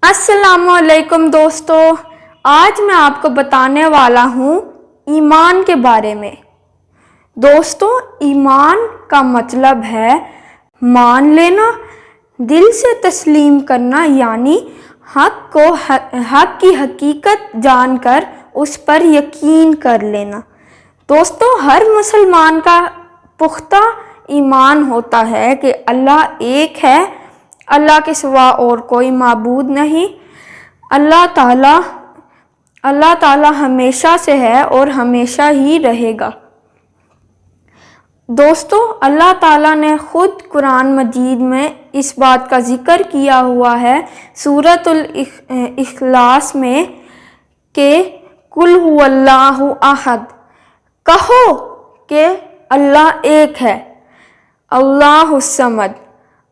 السلام علیکم دوستو، آج میں آپ کو بتانے والا ہوں ایمان کے بارے میں۔ دوستو، ایمان کا مطلب ہے مان لینا، دل سے تسلیم کرنا، یعنی حق کی حقیقت جان کر اس پر یقین کر لینا۔ دوستو، ہر مسلمان کا پختہ ایمان ہوتا ہے کہ اللہ ایک ہے، اللہ کے سوا اور کوئی معبود نہیں۔ اللہ تعالیٰ ہمیشہ سے ہے اور ہمیشہ ہی رہے گا۔ دوستو، اللہ تعالیٰ نے خود قرآن مجید میں اس بات کا ذکر کیا ہوا ہے سورۃ الاخلاص میں کہ قُلْ هُوَ اللَّهُ احد، کہو کہ اللہ ایک ہے، اللہ الصمد،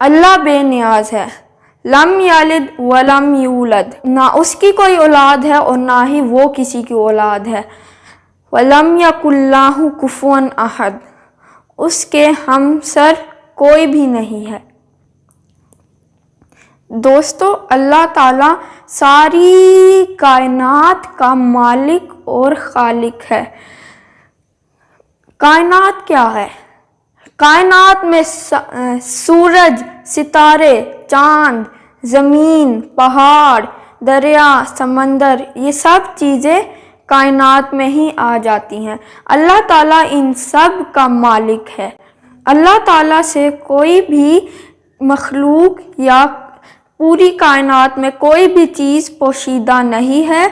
اللہ بے نیاز ہے، لم یلد ولم یولد، نہ اس کی کوئی اولاد ہے اور نہ ہی وہ کسی کی اولاد ہے، ولم یکن لہ کفوا احد، اس کے ہمسر کوئی بھی نہیں ہے۔ دوستو، اللہ تعالیٰ ساری کائنات کا مالک اور خالق ہے۔ کائنات کیا ہے؟ کائنات میں سورج، ستارے، چاند، زمین، پہاڑ، دریا، سمندر، یہ سب چیزیں کائنات میں ہی آ جاتی ہیں۔ اللہ تعالیٰ ان سب کا مالک ہے۔ اللہ تعالیٰ سے کوئی بھی مخلوق یا پوری کائنات میں کوئی بھی چیز پوشیدہ نہیں ہے۔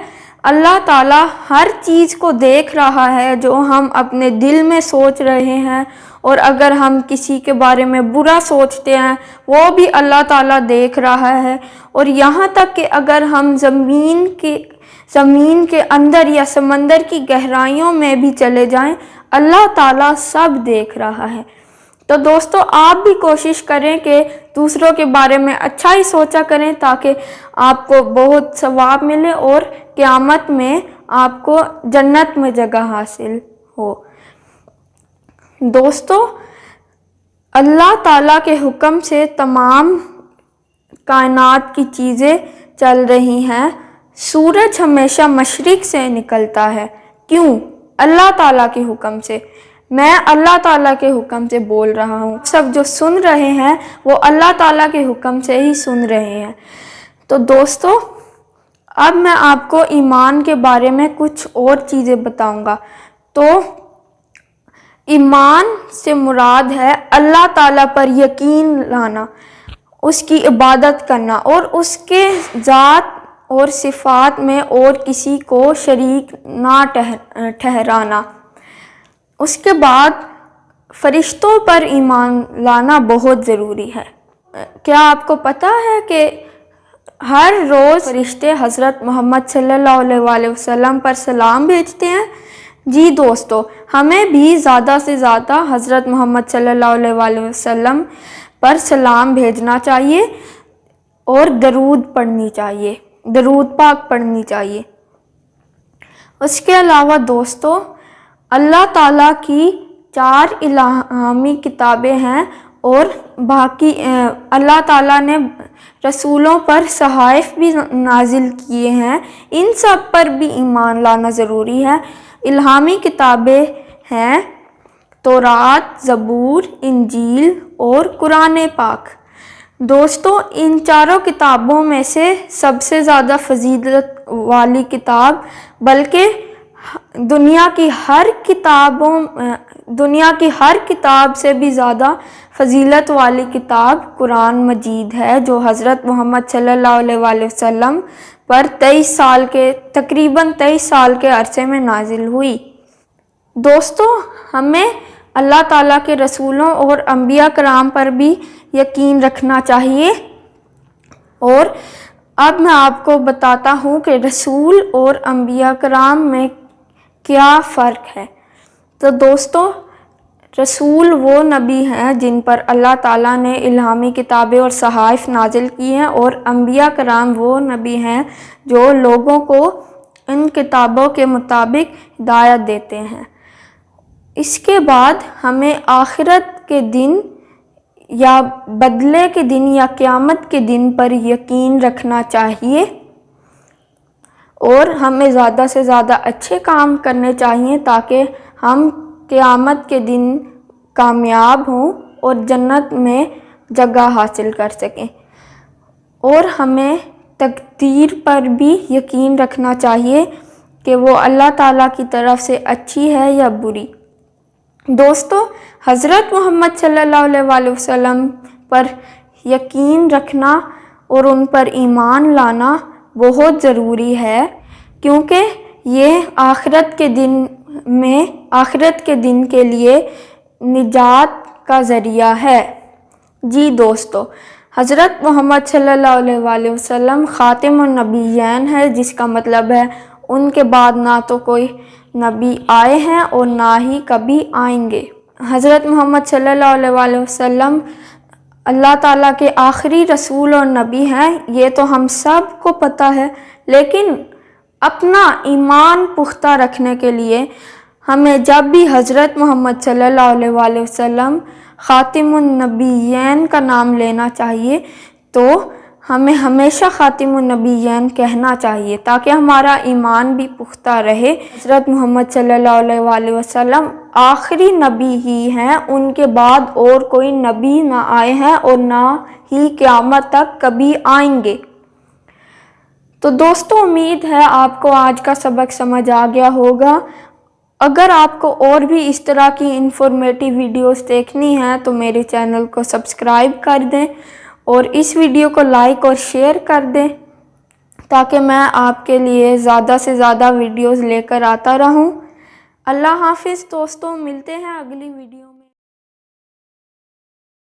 اللہ تعالیٰ ہر چیز کو دیکھ رہا ہے جو ہم اپنے دل میں سوچ رہے ہیں، اور اگر ہم کسی کے بارے میں برا سوچتے ہیں وہ بھی اللہ تعالیٰ دیکھ رہا ہے، اور یہاں تک کہ اگر ہم زمین کے اندر یا سمندر کی گہرائیوں میں بھی چلے جائیں، اللہ تعالیٰ سب دیکھ رہا ہے۔ تو دوستو، آپ بھی کوشش کریں کہ دوسروں کے بارے میں اچھا ہی سوچا کریں تاکہ آپ کو بہت ثواب ملے اور قیامت میں آپ کو جنت میں جگہ حاصل ہو۔ دوستو، اللہ تعالیٰ کے حکم سے تمام کائنات کی چیزیں چل رہی ہیں۔ سورج ہمیشہ مشرق سے نکلتا ہے، کیوں؟ اللہ تعالیٰ کے حکم سے۔ میں اللہ تعالیٰ کے حکم سے بول رہا ہوں، سب جو سن رہے ہیں وہ اللہ تعالیٰ کے حکم سے ہی سن رہے ہیں۔ تو دوستو، اب میں آپ کو ایمان کے بارے میں کچھ اور چیزیں بتاؤں گا۔ تو ایمان سے مراد ہے اللہ تعالیٰ پر یقین لانا، اس کی عبادت کرنا اور اس کے ذات اور صفات میں اور کسی کو شریک نہ ٹھہرانا۔ اس کے بعد فرشتوں پر ایمان لانا بہت ضروری ہے۔ کیا آپ کو پتہ ہے کہ ہر روز فرشتے حضرت محمد صلی اللہ علیہ وسلم پر سلام بھیجتے ہیں؟ جی دوستو، ہمیں بھی زیادہ سے زیادہ حضرت محمد صلی اللہ علیہ وسلم پر سلام بھیجنا چاہیے اور درود پڑھنی چاہیے، درود پاک پڑھنی چاہیے۔ اس کے علاوہ دوستو، اللہ تعالیٰ کی 4 الہامی کتابیں ہیں اور باقی اللہ تعالیٰ نے رسولوں پر صحائف بھی نازل کیے ہیں، ان سب پر بھی ایمان لانا ضروری ہے۔ الہامی کتابیں ہیں تورات، زبور، انجیل اور قرآن پاک۔ دوستو، ان 4 کتابوں میں سے سب سے زیادہ فضیلت والی کتاب، بلکہ دنیا کی ہر کتاب سے بھی زیادہ فضیلت والی کتاب قرآن مجید ہے، جو حضرت محمد صلی اللہ علیہ وسلم پر تقریباً 23 سال کے عرصے میں نازل ہوئی۔ دوستو، ہمیں اللہ تعالیٰ کے رسولوں اور انبیاء کرام پر بھی یقین رکھنا چاہیے۔ اور اب میں آپ کو بتاتا ہوں کہ رسول اور انبیاء کرام میں کیا فرق ہے۔ تو دوستو، رسول وہ نبی ہیں جن پر اللہ تعالیٰ نے الہامی کتابیں اور صحائف نازل کی ہیں، اور انبیاء کرام وہ نبی ہیں جو لوگوں کو ان کتابوں کے مطابق ہدایت دیتے ہیں۔ اس کے بعد ہمیں آخرت کے دن یا بدلے کے دن یا قیامت کے دن پر یقین رکھنا چاہیے، اور ہمیں زیادہ سے زیادہ اچھے کام کرنے چاہیے تاکہ ہم قیامت کے دن کامیاب ہوں اور جنت میں جگہ حاصل کر سکیں۔ اور ہمیں تقدیر پر بھی یقین رکھنا چاہیے کہ وہ اللہ تعالیٰ کی طرف سے اچھی ہے یا بری۔ دوستو، حضرت محمد صلی اللہ علیہ وسلم پر یقین رکھنا اور ان پر ایمان لانا بہت ضروری ہے، کیونکہ یہ آخرت کے دن کے لیے نجات کا ذریعہ ہے۔ جی دوستو، حضرت محمد صلی اللہ علیہ وسلم خاتم النبیین ہے، جس کا مطلب ہے ان کے بعد نہ تو کوئی نبی آئے ہیں اور نہ ہی کبھی آئیں گے۔ حضرت محمد صلی اللہ علیہ وسلم اللہ تعالیٰ کے آخری رسول اور نبی ہیں، یہ تو ہم سب کو پتہ ہے، لیکن اپنا ایمان پختہ رکھنے کے لیے ہمیں جب بھی حضرت محمد صلی اللہ علیہ وسلم خاتم النبیین کا نام لینا چاہیے تو ہمیں ہمیشہ خاتم النبیین کہنا چاہیے تاکہ ہمارا ایمان بھی پختہ رہے۔ حضرت محمد صلی اللہ علیہ وسلم آخری نبی ہی ہیں، ان کے بعد اور کوئی نبی نہ آئے ہیں اور نہ ہی قیامت تک کبھی آئیں گے۔ تو دوستو، امید ہے آپ کو آج کا سبق سمجھ آ گیا ہوگا۔ اگر آپ کو اور بھی اس طرح کی انفارمیٹیو ویڈیوز دیکھنی ہیں تو میرے چینل کو سبسکرائب کر دیں اور اس ویڈیو کو لائک اور شیئر کر دیں تاکہ میں آپ کے لیے زیادہ سے زیادہ ویڈیوز لے کر آتا رہوں۔ اللہ حافظ دوستو، ملتے ہیں اگلی ویڈیو۔